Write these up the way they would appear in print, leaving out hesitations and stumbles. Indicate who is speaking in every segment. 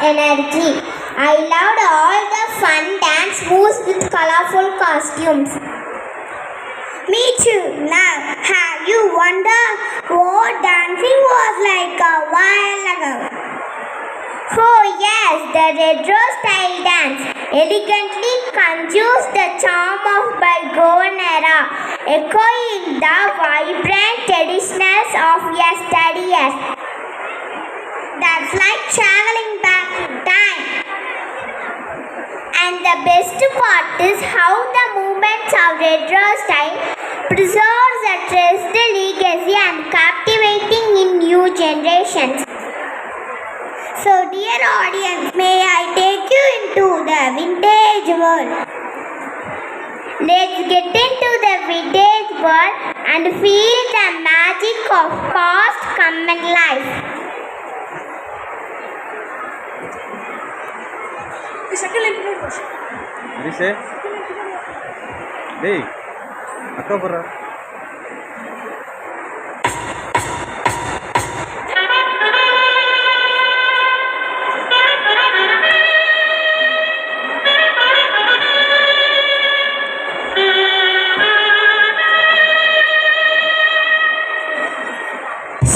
Speaker 1: energy. I loved all the fun dance moves with colorful costumes. Me too. Now, have you wondered what dancing was like a while ago? Oh yes, the retro style dance elegantly conjures the charm of bygone era, echoing the vibrant traditions of yesteryear. That's like traveling back in time. And the best part is how the movements of retro style preserves a treasured legacy and captivating in new generations. So dear audience, may I take you into the vintage world? Let's get into the vintage world and feel the magic of past common life.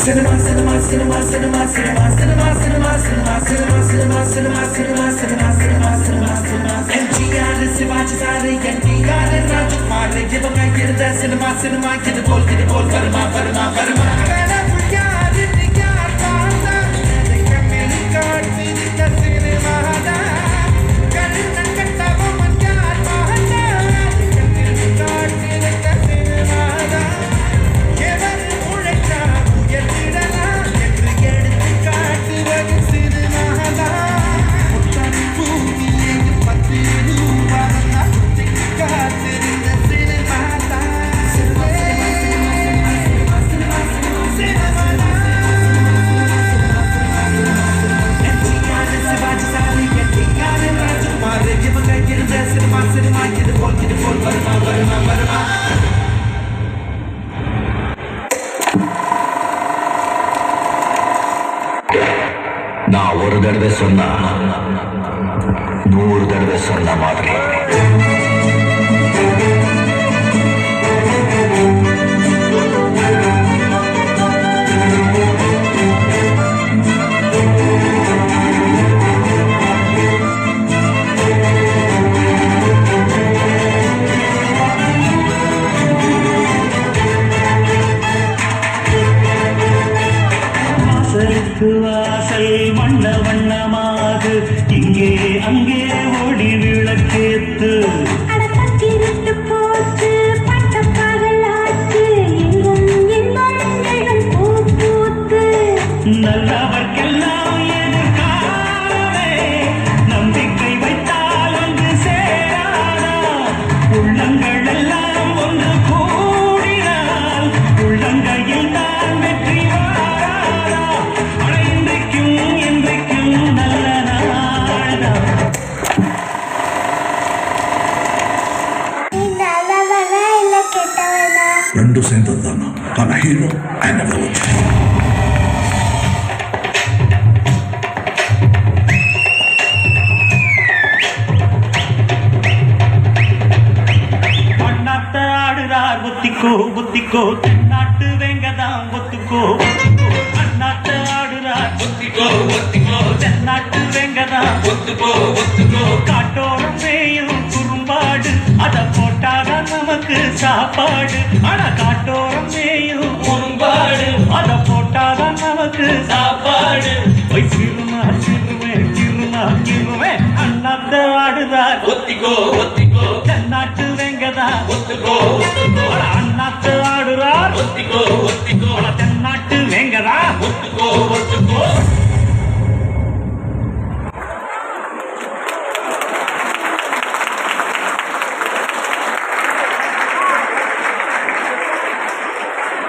Speaker 2: Cinema, cinema, cinema, cinema, cinema, cinema, cinema, cinema, cinema, cinema, cinema, cinema, cinema, cinema, cinema, cinema. MGR, Shivaji Sare, NTR, Rajkumar, இவங்க இருந்த cinema cinema இது போல் வருமா வருமா வருமா. நான் ஒரு தடவை சொன்னா 100 தடவை சொன்ன மாதிரி. வாசல் வண்ண வண்ணமாக இங்கே அங்கே ஓடி விளக்கேத்து நல்லவர்க்கெல்லாம் எதிர்காலமே நம்பிக்கை வைத்தால் ஒன்று சேராதா உள்ளங்கள் எல்லாம் ஒன்று கூடினால் உள்ளங்கையில் தான் வெற்றி రెండు சேர்ந்ததுதானா தன ஹீரோ அண்ட் வில்லன். மண்ணாத்த ஆடுறார் ஒத்திக்கோ ஒத்திக்கோ நாட்டு வேங்கதான் ஒத்துக்கோ மண்ணாத்த ஆடுறார் ஒத்திக்கோ ஒத்திக்கோ நாட்டு வேங்கதான் ஒத்துக்கோ ஒத்துக்கோ காட்டோரம் வேயும் குறும்பாடு அத போட்டாதான் நமக்கு சாப்பாடு. ஆனா காட்டோரம் மேயும் குறும்பாடு அத போட்டாதான் நமக்கு சாப்பாடு. சிறுமா சிறுமே சிறுமா சிறுமே அண்ணாத்த ஆடுதார் ஒத்திக்கோ ஒத்திக்கோ தென்னாட்டு வெங்கதா ஒத்துக்கோ ஒத்துக்கோ.